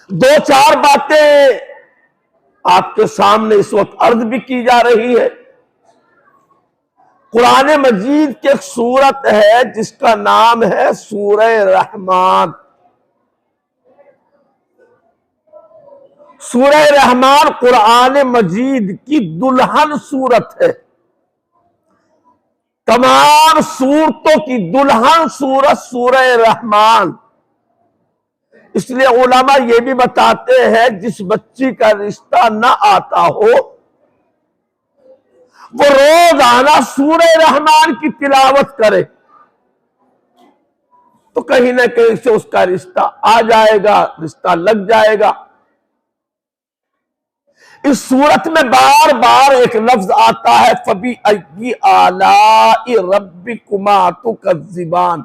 دو چار باتیں آپ کے سامنے اس وقت عرض بھی کی جا رہی ہے۔ قرآن مجید کی ایک سورت ہے جس کا نام ہے سورہ رحمان۔ سورہ رحمان قرآن مجید کی دلہن سورت ہے، تمام سورتوں کی دلہن سورت سورہ رحمان۔ اس لیے علماء یہ بھی بتاتے ہیں جس بچی کا رشتہ نہ آتا ہو وہ روزانہ سورہ رحمان کی تلاوت کرے تو کہیں نہ کہیں سے اس کا رشتہ آ جائے گا، رشتہ لگ جائے گا۔ اس سورت میں بار بار ایک لفظ آتا ہے فَبِأَيِّ آلَاءِ رَبِّكُمَا تُكَذِّبَانِ،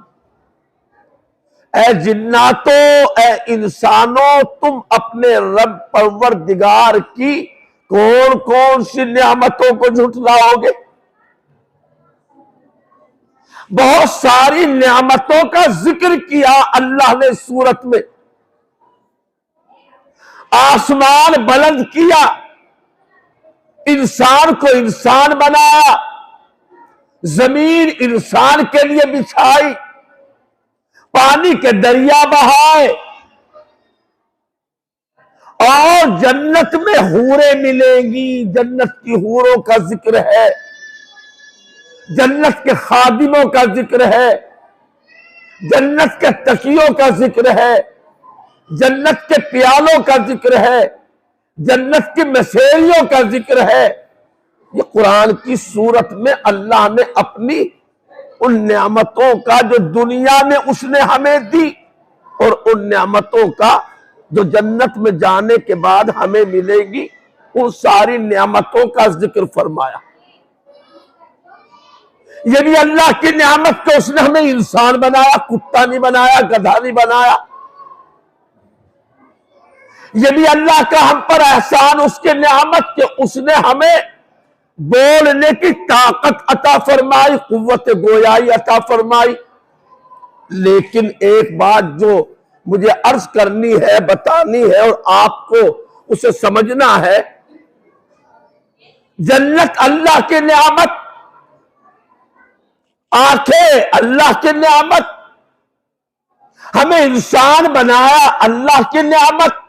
اے جناتو، اے انسانوں، تم اپنے رب پروردگار کی کون کون سی نعمتوں کو جھٹلاؤ گے؟ بہت ساری نعمتوں کا ذکر کیا اللہ نے سورت میں۔ آسمان بلند کیا، انسان کو انسان بنایا، زمین انسان کے لیے بچھائی، پانی کے دریا بہائے، اور جنت میں حوریں ملیں گی، جنت کی حوروں کا ذکر ہے، جنت کے خادموں کا ذکر ہے، جنت کے تکیوں کا ذکر ہے، جنت کے پیالوں کا ذکر ہے، جنت کی مسیریوں کا ذکر ہے۔ یہ قرآن کی سورت میں اللہ نے اپنی ان نعمتوں کا جو دنیا میں اس نے ہمیں دی اور ان نعمتوں کا جو جنت میں جانے کے بعد ہمیں ملے گی، ان ساری نعمتوں کا ذکر فرمایا۔ یہ بھی اللہ کی نعمت کہ اس نے ہمیں انسان بنایا، کتا نہیں بنایا، گدھا نہیں بنایا۔ یہ بھی اللہ کا ہم پر احسان، اس کے نعمت کہ اس نے ہمیں بولنے کی طاقت عطا فرمائی، قوت گویائی عطا فرمائی۔ لیکن ایک بات جو مجھے عرض کرنی ہے، بتانی ہے اور آپ کو اسے سمجھنا ہے، جنت اللہ کی نعمت، آنکھیں اللہ کی نعمت، ہمیں انسان بنایا اللہ کی نعمت،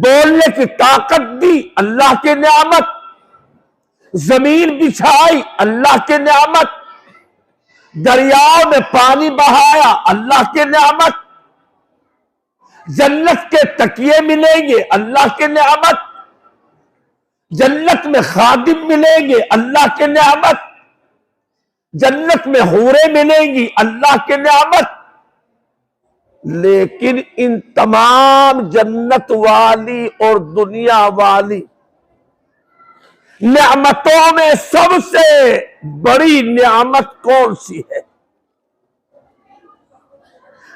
بولنے کی طاقت دی اللہ کی نعمت، زمین بچھائی اللہ کی نعمت، دریاؤں میں پانی بہایا اللہ کی نعمت، جنت کے تکیے ملیں گے اللہ کی نعمت، جنت میں خادم ملیں گے اللہ کی نعمت، جنت میں حوریں ملیں گی اللہ کی نعمت۔ لیکن ان تمام جنت والی اور دنیا والی نعمتوں میں سب سے بڑی نعمت کون سی ہے؟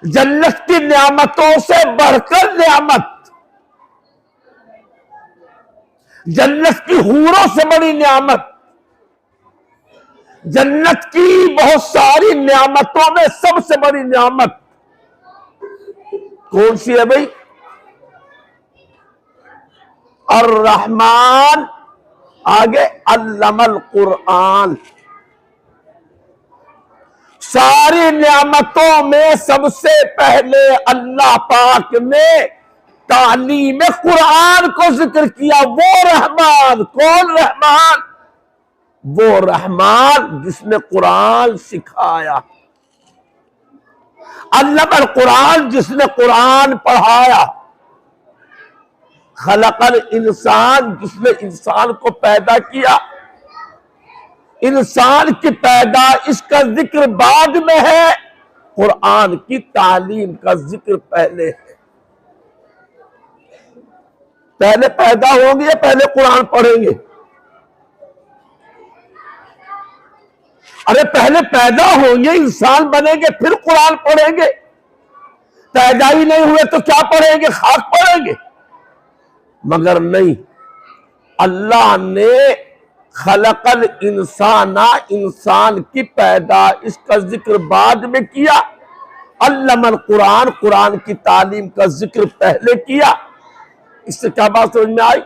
جنت کی نعمتوں سے بڑھ کر نعمت، جنت کی حوروں سے بڑی نعمت، جنت کی بہت ساری نعمتوں میں سب سے بڑی نعمت کون سی ہے بھائی؟ الرحمن، آگے علم القرآن۔ ساری نعمتوں میں سب سے پہلے اللہ پاک نے تعلیم قرآن کو ذکر کیا۔ وہ رحمان، کون رحمان؟ وہ رحمان جس نے قرآن سکھایا، علم القرآن جس نے قرآن پڑھایا، خلق الانسان جس نے انسان کو پیدا کیا۔ انسان کی پیدائش کا ذکر بعد میں ہے، قرآن کی تعلیم کا ذکر پہلے ہے۔ پہلے پیدا ہوں گے یا پہلے قرآن پڑھیں گے؟ ارے پہلے پیدا ہوں گے، انسان بنیں گے، پھر قرآن پڑھیں گے۔ پیدا ہی نہیں ہوئے تو کیا پڑھیں گے؟ خاک پڑھیں گے؟ مگر نہیں، اللہ نے خلق الانسان، انسان کی پیدائش کا ذکر بعد میں کیا، علم القرآن، قرآن کی تعلیم کا ذکر پہلے کیا۔ اس سے کیا بات سمجھ میں آئی؟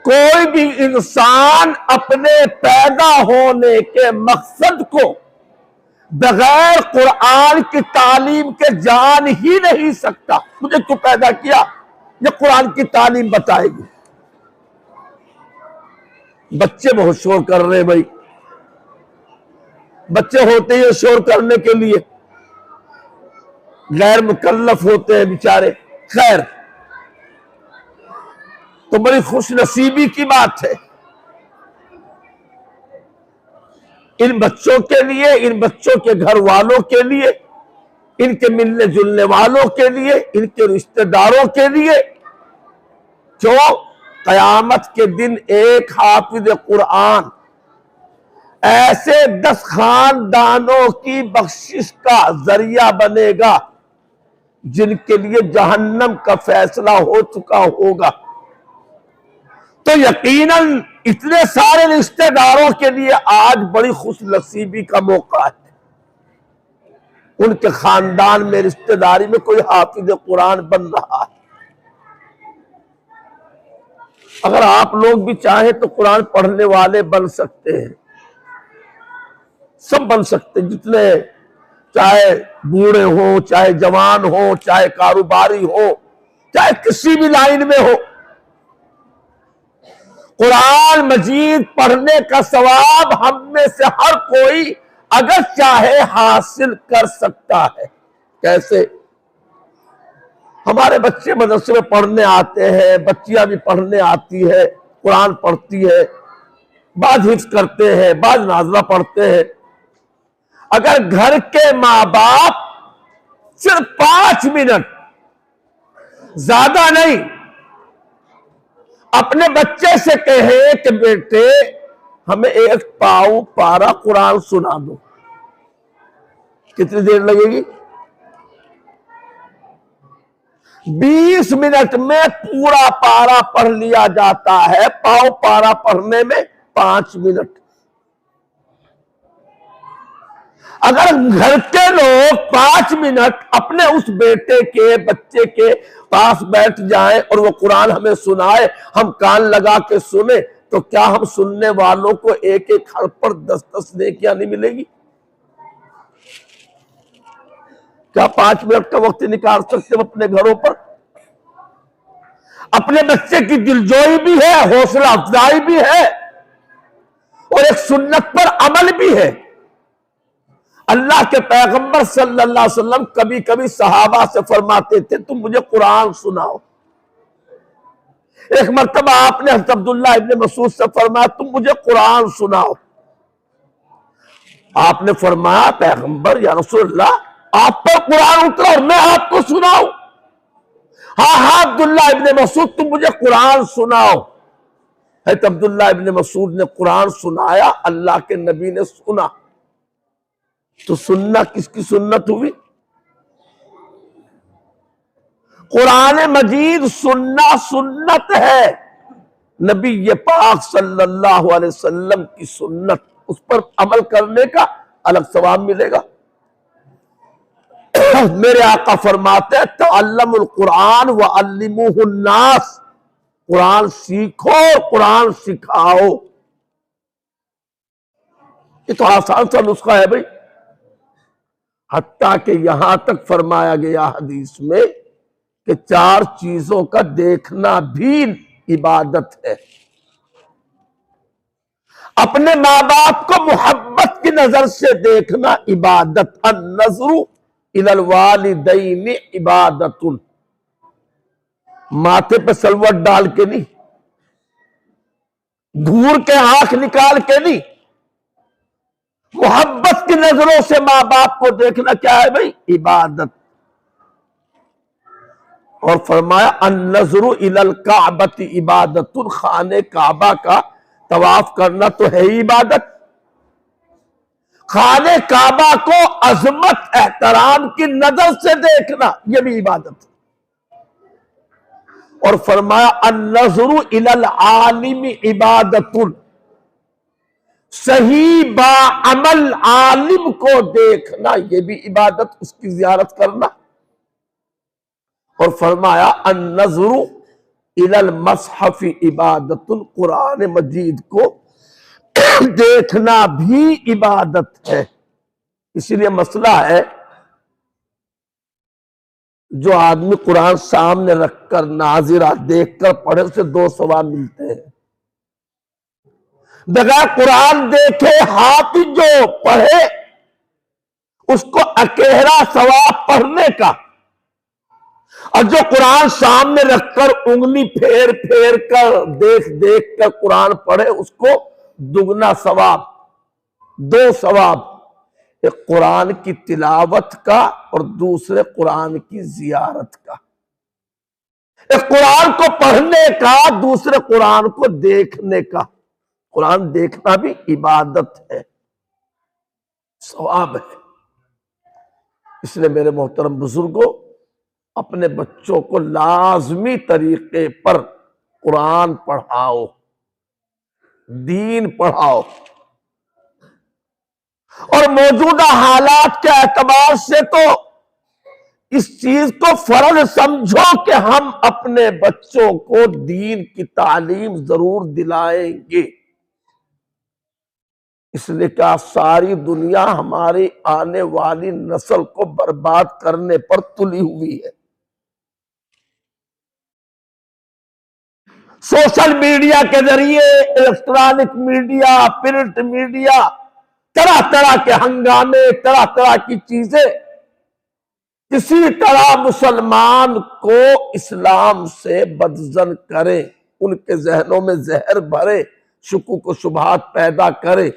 کوئی بھی انسان اپنے پیدا ہونے کے مقصد کو بغیر قرآن کی تعلیم کے جان ہی نہیں سکتا۔ مجھے کیوں پیدا کیا؟ یہ قرآن کی تعلیم بتائے گی۔ بچے بہت شور کر رہے ہیں بھائی، بچے ہوتے ہیں شور کرنے کے لیے، غیر مکلف ہوتے ہیں بیچارے۔ خیر، تو بڑی خوش نصیبی کی بات ہے ان بچوں کے لیے، ان بچوں کے گھر والوں کے لیے، ان کے ملنے جلنے والوں کے لیے، ان کے رشتہ داروں کے لیے، جو قیامت کے دن ایک حافظ قرآن ایسے 10 خاندانوں کی بخشش کا ذریعہ بنے گا جن کے لیے جہنم کا فیصلہ ہو چکا ہوگا۔ تو یقیناً اتنے سارے رشتہ داروں کے لیے آج بڑی خوش نصیبی کا موقع ہے۔ ان کے خاندان میں، رشتہ داری میں کوئی حافظ قرآن بن رہا ہے۔ اگر آپ لوگ بھی چاہیں تو قرآن پڑھنے والے بن سکتے ہیں، سب بن سکتے ہیں، جتنے، چاہے بوڑھے ہوں، چاہے جوان ہوں، چاہے کاروباری ہوں، چاہے کسی بھی لائن میں ہو، قرآن مجید پڑھنے کا ثواب ہم میں سے ہر کوئی اگر چاہے حاصل کر سکتا ہے۔ کیسے؟ ہمارے بچے مدرسے میں پڑھنے آتے ہیں، بچیاں بھی پڑھنے آتی ہے، قرآن پڑھتی ہے، بعض حفظ کرتے ہیں، بعض نازلہ پڑھتے ہیں۔ اگر گھر کے ماں باپ صرف 5 منٹ، زیادہ نہیں، اپنے بچے سے کہے کہ بیٹے ہمیں 1 پاؤ پارا قرآن سنا دو، کتنی دیر لگے گی؟ 20 منٹ میں پورا پارا پڑھ لیا جاتا ہے، پاؤ پارا پڑھنے میں 5 منٹ۔ اگر گھر کے لوگ 5 منٹ اپنے اس بیٹے کے، بچے کے پاس بیٹھ جائیں اور وہ قرآن ہمیں سنائے، ہم کان لگا کے سنیں، تو کیا ہم سننے والوں کو ایک حرف پر 10 نیکیاں نہیں ملے گی؟ کیا 5 منٹ کا وقت نکال سکتے ہم اپنے گھروں پر؟ اپنے بچے کی دلجوئی بھی ہے، حوصلہ افزائی بھی ہے، اور ایک سنت پر عمل بھی ہے۔ اللہ کے پیغمبر صلی اللہ علیہ وسلم کبھی کبھی صحابہ سے فرماتے تھے تم مجھے قرآن سناؤ۔ ایک مرتبہ آپ نے حضرت عبداللہ ابن مسعود سے فرمایا تم مجھے قرآن سناؤ۔ آپ نے فرمایا پیغمبر یا رسول اللہ آپ پر قرآن اترا اور میں آپ کو سناؤں؟ ہاں عبداللہ ابن مسعود تم مجھے قرآن سناؤ۔ حضرت عبداللہ ابن مسعود نے قرآن سنایا، اللہ کے نبی نے سنا۔ تو سننا کس کی سنت ہوئی؟ قرآن مجید سننا سنت ہے، نبی پاک صلی اللہ علیہ وسلم کی سنت، اس پر عمل کرنے کا الگ ثواب ملے گا۔ میرے آقا فرماتے ہیں تعلم القرآن وعلموہ الناس، قرآن سیکھو اور قرآن سکھاؤ۔ یہ تو آسان سا نسخہ ہے بھائی، حتیٰ کہ یہاں تک فرمایا گیا حدیث میں کہ 4 چیزوں کا دیکھنا بھی عبادت ہے۔ اپنے ماں باپ کو محبت کی نظر سے دیکھنا عبادت، النظر الی الوالدین عبادت، ماتھے پہ سلوٹ ڈال کے نہیں، گھور کے آنکھ نکال کے نہیں، محبت کی نظروں سے ماں باپ کو دیکھنا کیا ہے بھائی؟ عبادت۔ اور فرمایا النظر الی الکعبۃ عبادت، خانہ کعبہ کا طواف کرنا تو ہے ہی عبادت، خانہ کعبہ کو عظمت احترام کی نظر سے دیکھنا یہ بھی عبادت ہے۔ اور فرمایا النظر الی العالم عبادت، صحیح با عمل عالم کو دیکھنا یہ بھی عبادت، اس کی زیارت کرنا۔ اور فرمایا النظر الی المصحف عبادت، قرآن مجید کو دیکھنا بھی عبادت ہے۔ اسی لیے مسئلہ ہے جو آدمی قرآن سامنے رکھ کر ناظرہ دیکھ کر پڑھے اسے 2 ثواب ملتے ہیں، بغیر قرآن دیکھے ہاتھ جو پڑھے اس کو اکیرا ثواب پڑھنے کا، اور جو قرآن سامنے رکھ کر انگلی پھیر پھیر کر دیکھ دیکھ کر قرآن پڑھے اس کو دگنا ثواب، 2 ثواب، ایک قرآن کی تلاوت کا اور دوسرے قرآن کی زیارت کا، ایک قرآن کو پڑھنے کا دوسرے قرآن کو دیکھنے کا۔ قرآن دیکھنا بھی عبادت ہے، ثواب ہے۔ اس لیے میرے محترم بزرگوں، اپنے بچوں کو لازمی طریقے پر قرآن پڑھاؤ، دین پڑھاؤ، اور موجودہ حالات کے اعتبار سے تو اس چیز کو فرض سمجھو کہ ہم اپنے بچوں کو دین کی تعلیم ضرور دلائیں گے، اس لیے کہ ساری دنیا ہماری آنے والی نسل کو برباد کرنے پر تلی ہوئی ہے۔ سوشل میڈیا کے ذریعے، الیکٹرانک میڈیا، پرنٹ میڈیا، طرح طرح کے ہنگامے، طرح طرح کی چیزیں کسی طرح مسلمان کو اسلام سے بدظن کریں، ان کے ذہنوں میں زہر بھرے، شکوک و شبہات پیدا کرے۔